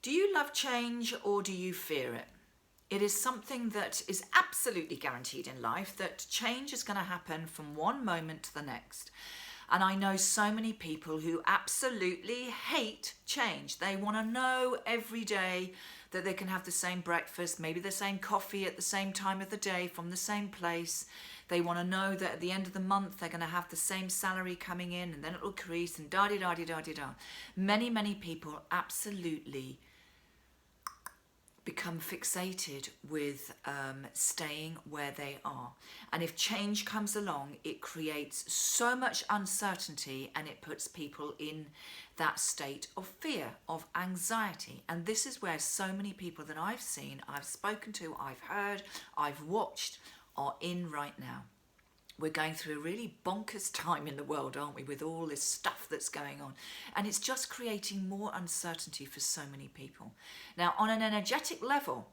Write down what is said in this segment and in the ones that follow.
Do you love change or do you fear it? It is something that is absolutely guaranteed in life, that change is going to happen from one moment to the next. And I know so many people who absolutely hate change. They want to know every day that they can have the same breakfast, maybe the same coffee at the same time of the day from the same place. They want to know that at the end of the month they're going to have the same salary coming in and then it will increase and da-di-da-di-da-di-da. Many people absolutely become fixated with staying where they are. And if change comes along, it creates so much uncertainty and it puts people in that state of fear, of anxiety. And this is where so many people that I've seen, I've spoken to, I've heard, I've watched, are in right now. We're going through a really bonkers time in the world, aren't we, with all this stuff that's going on. And it's just creating more uncertainty for so many people. Now, on an energetic level,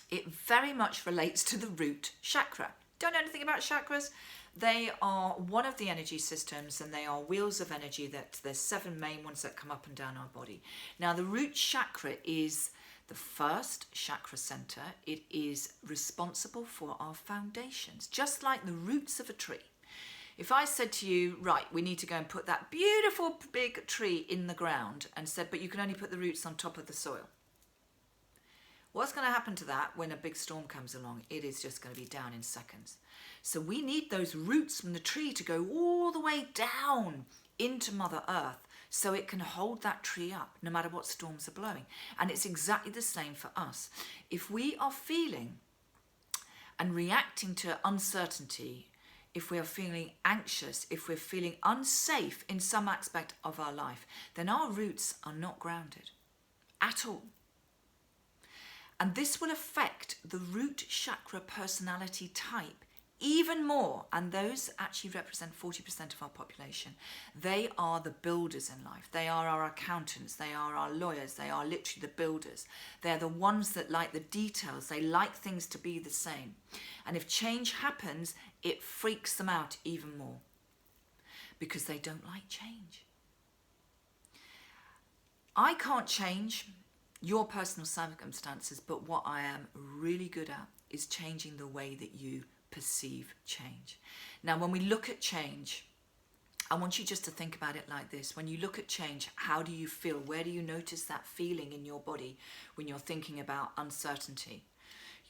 it very much relates to the root chakra. Don't know anything about chakras? They are one of the energy systems and they are wheels of energy. That there's 7 main ones that come up and down our body. Now, the root chakra is the first chakra center. It is responsible for our foundations, just like the roots of a tree. If I said to you, right, we need to go and put that beautiful big tree in the ground, and said, but you can only put the roots on top of the soil. What's going to happen to that when a big storm comes along? It is just going to be down in seconds. So we need those roots from the tree to go all the way down into Mother Earth, so it can hold that tree up no matter what storms are blowing. And it's exactly the same for us. If we are feeling and reacting to uncertainty, if we are feeling anxious, if we're feeling unsafe in some aspect of our life, then our roots are not grounded at all. And this will affect the root chakra personality type even more, and those actually represent 40% of our population. They are the builders in life. They are our accountants. They are our lawyers. They are literally the builders. They're the ones that like the details. They like things to be the same. And if change happens, it freaks them out even more because they don't like change. I can't change your personal circumstances, but what I am really good at is changing the way that you perceive change. Now, when we look at change, I want you just to think about it like this. When you look at change, how do you feel? Where do you notice that feeling in your body when you're thinking about uncertainty?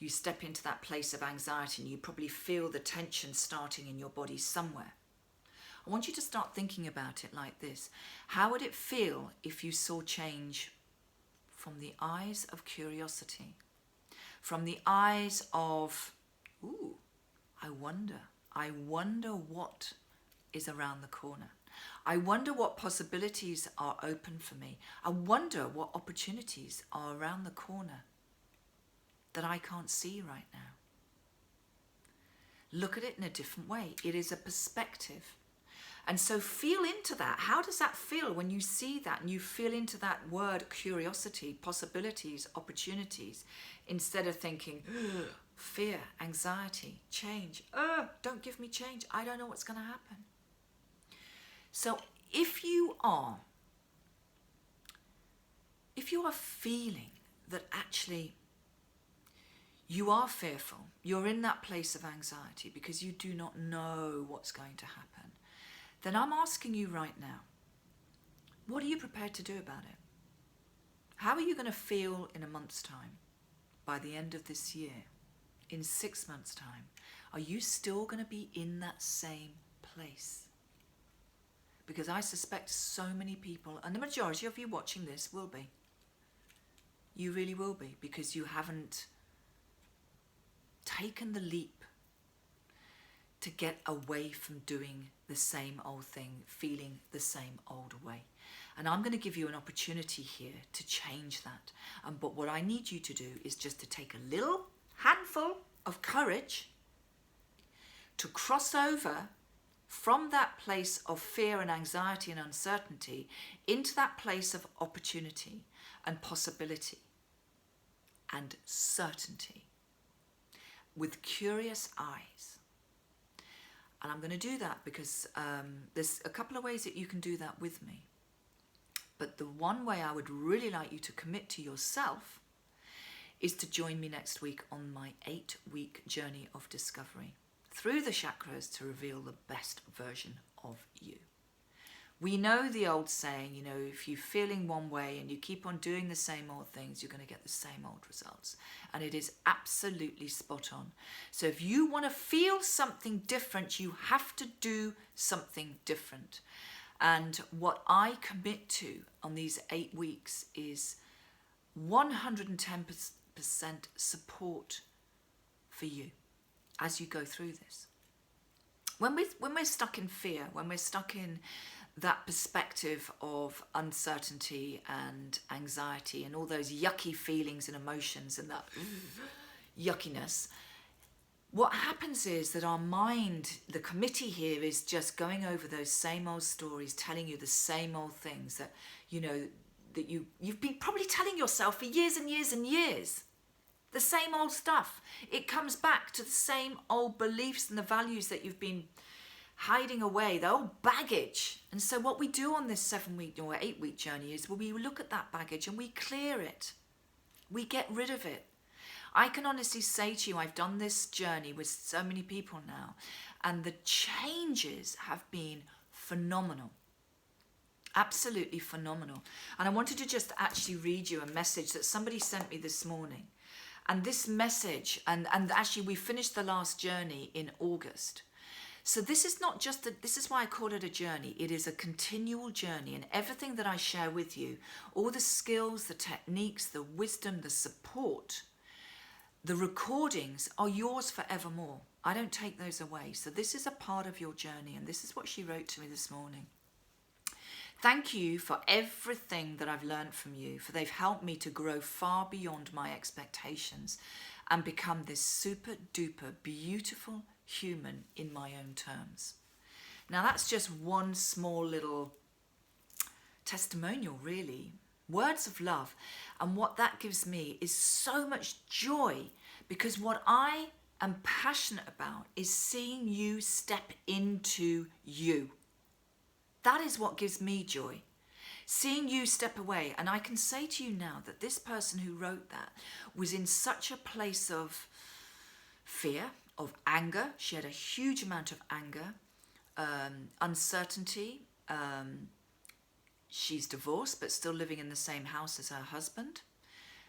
You step into that place of anxiety and you probably feel the tension starting in your body somewhere. I want you to start thinking about it like this. How would it feel if you saw change from the eyes of curiosity? From the eyes of, ooh, I wonder what is around the corner. I wonder what possibilities are open for me. I wonder what opportunities are around the corner that I can't see right now. Look at it in a different way. It is a perspective. And so feel into that. How does that feel when you see that and you feel into that word curiosity, possibilities, opportunities, instead of thinking, fear, anxiety, change. Don't give me change. I don't know what's going to happen. So if you are feeling that actually you are fearful, you're in that place of anxiety because you do not know what's going to happen, then I'm asking you right now, what are you prepared to do about it? How are you going to feel in a month's time, by the end of this year? In 6 months' time, are you still going to be in that same place? Because I suspect so many people, and the majority of you watching this will be. You really will be, because you haven't taken the leap to get away from doing the same old thing, feeling the same old way. And I'm going to give you an opportunity here to change that. But what I need you to do is just to take a little handful of courage to cross over from that place of fear and anxiety and uncertainty into that place of opportunity and possibility and certainty with curious eyes. And I'm going to do that because there's a couple of ways that you can do that with me. But the one way I would really like you to commit to yourself is to join me next week on my 8-week journey of discovery through the chakras to reveal the best version of you. We know the old saying, you know, if you're feeling one way and you keep on doing the same old things, you're going to get the same old results. And it is absolutely spot on. So if you want to feel something different, you have to do something different. And what I commit to on these 8 weeks is 110% support for you as you go through this. When we're stuck in fear, when we're stuck in that perspective of uncertainty and anxiety and all those yucky feelings and emotions and that yuckiness, what happens is that our mind, the committee here, is just going over those same old stories, telling you the same old things that, you know, that you've been probably telling yourself for years and years and years. The same old stuff. It comes back to the same old beliefs and the values that you've been hiding away, the old baggage. And so what we do on this 7-week or 8-week journey is we look at that baggage and we clear it. We get rid of it. I can honestly say to you, I've done this journey with so many people now, and the changes have been phenomenal. Absolutely phenomenal. And I wanted to just actually read you a message that somebody sent me this morning. And this message, and actually we finished the last journey in August. So this is not just, this is why I call it a journey. It is a continual journey, and everything that I share with you, all the skills, the techniques, the wisdom, the support, the recordings are yours forevermore. I don't take those away. So this is a part of your journey, and this is what she wrote to me this morning. Thank you for everything that I've learned from you, for they've helped me to grow far beyond my expectations and become this super duper beautiful human in my own terms. Now that's just one small little testimonial, really. Words of love. And what that gives me is so much joy, because what I am passionate about is seeing you step into you. That is what gives me joy. Seeing you step away. And I can say to you now that this person who wrote that was in such a place of fear, of anger. She had a huge amount of anger, uncertainty. She's divorced but still living in the same house as her husband,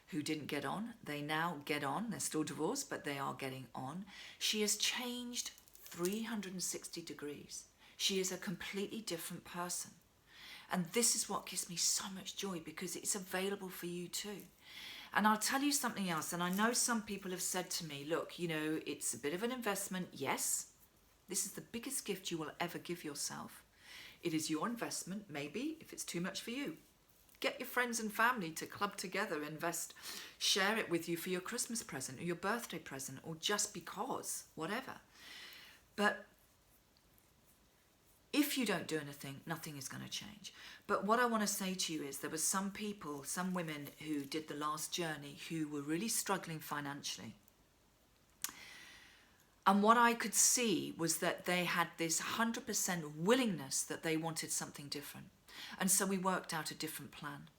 who didn't get on. They now get on. They're still divorced, but they are getting on. She has changed 360 degrees. She is a completely different person. And this is what gives me so much joy, because it's available for you too. And I'll tell you something else. And I know some people have said to me, look, you know, it's a bit of an investment. Yes, this is the biggest gift you will ever give yourself. It is your investment, maybe, if it's too much for you. Get your friends and family to club together, invest, share it with you for your Christmas present or your birthday present, or just because, whatever. But if you don't do anything, nothing is going to change. But what I want to say to you is there were some people, some women who did the last journey who were really struggling financially. And what I could see was that they had this 100% willingness that they wanted something different. And so we worked out a different plan,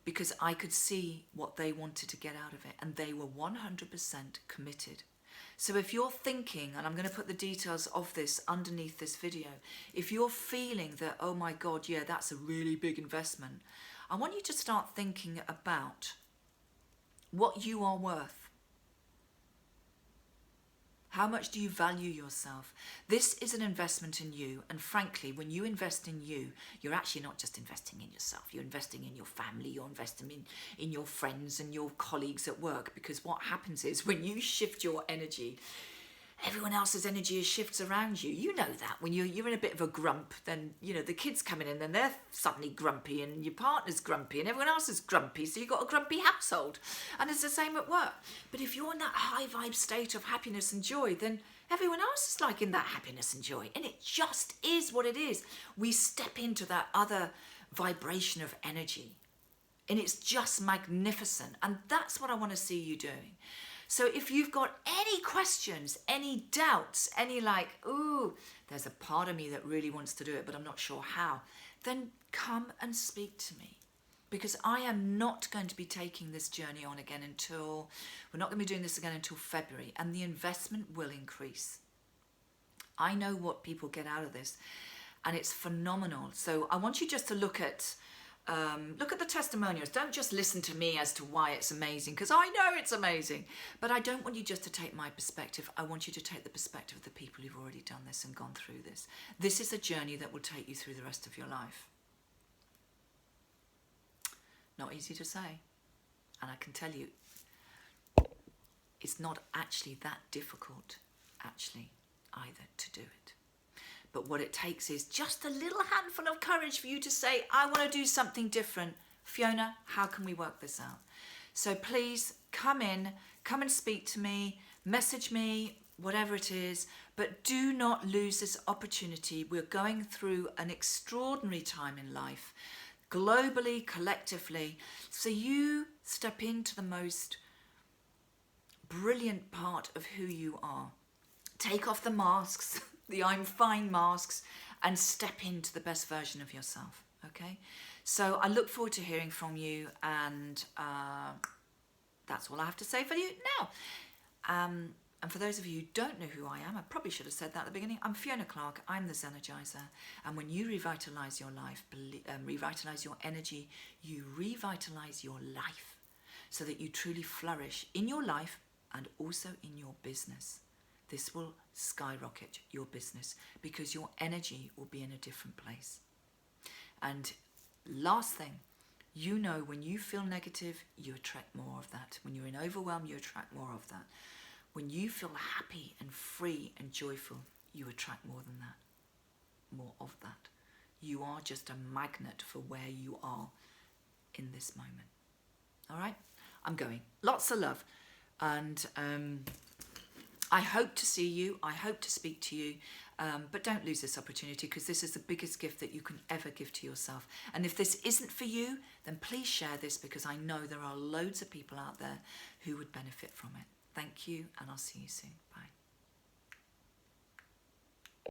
because I could see what they wanted to get out of it, and they were 100% committed. So if you're thinking, and I'm going to put the details of this underneath this video, if you're feeling that, oh my God, yeah, that's a really big investment, I want you to start thinking about what you are worth. How much do you value yourself? This is an investment in you. And frankly, when you invest in you, you're actually not just investing in yourself. You're investing in your family. You're investing in your friends and your colleagues at work. Because what happens is when you shift your energy, everyone else's energy shifts around you. You know that. When you're in a bit of a grump, then, you know, the kids come in and then they're suddenly grumpy, and your partner's grumpy, and everyone else is grumpy. So you've got a grumpy household. And it's the same at work. But if you're in that high vibe state of happiness and joy, then everyone else is like in that happiness and joy. And it just is what it is. We step into that other vibration of energy. And it's just magnificent. And that's what I want to see you doing. So if you've got any questions, any doubts, any like, ooh, there's a part of me that really wants to do it, but I'm not sure how, then come and speak to me. Because I am not going to be taking this journey on again until, we're not going to be doing this again until February, and the investment will increase. I know what people get out of this, and it's phenomenal. So I want you just to look at the testimonials. Don't just listen to me as to why it's amazing, because I know it's amazing. But I don't want you just to take my perspective. I want you to take the perspective of the people who've already done this and gone through this. This is a journey that will take you through the rest of your life. Not easy to say. And I can tell you, it's not actually that difficult, actually, either, to do it. But what it takes is just a little handful of courage for you to say, I want to do something different. Fiona, how can we work this out? So please come in, come and speak to me, message me, whatever it is, but do not lose this opportunity. We're going through an extraordinary time in life, globally, collectively. So you step into the most brilliant part of who you are. Take off the masks, the I'm fine masks, and step into the best version of yourself, okay? So I look forward to hearing from you, and that's all I have to say for you now. And for those of you who don't know who I am, I probably should have said that at the beginning. I'm Fiona Clark. I'm the Zenergizer. And when you revitalise your life, revitalise your energy, you revitalise your life so that you truly flourish in your life and also in your business. This will skyrocket your business because your energy will be in a different place. And last thing, you know, when you feel negative, you attract more of that. When you're in overwhelm, you attract more of that. When you feel happy and free and joyful, you attract more than that, more of that. You are just a magnet for where you are in this moment. All right? I'm going. Lots of love. And I hope to see you. I hope to speak to you. But don't lose this opportunity, because this is the biggest gift that you can ever give to yourself. And if this isn't for you, then please share this, because I know there are loads of people out there who would benefit from it. Thank you, and I'll see you soon. Bye.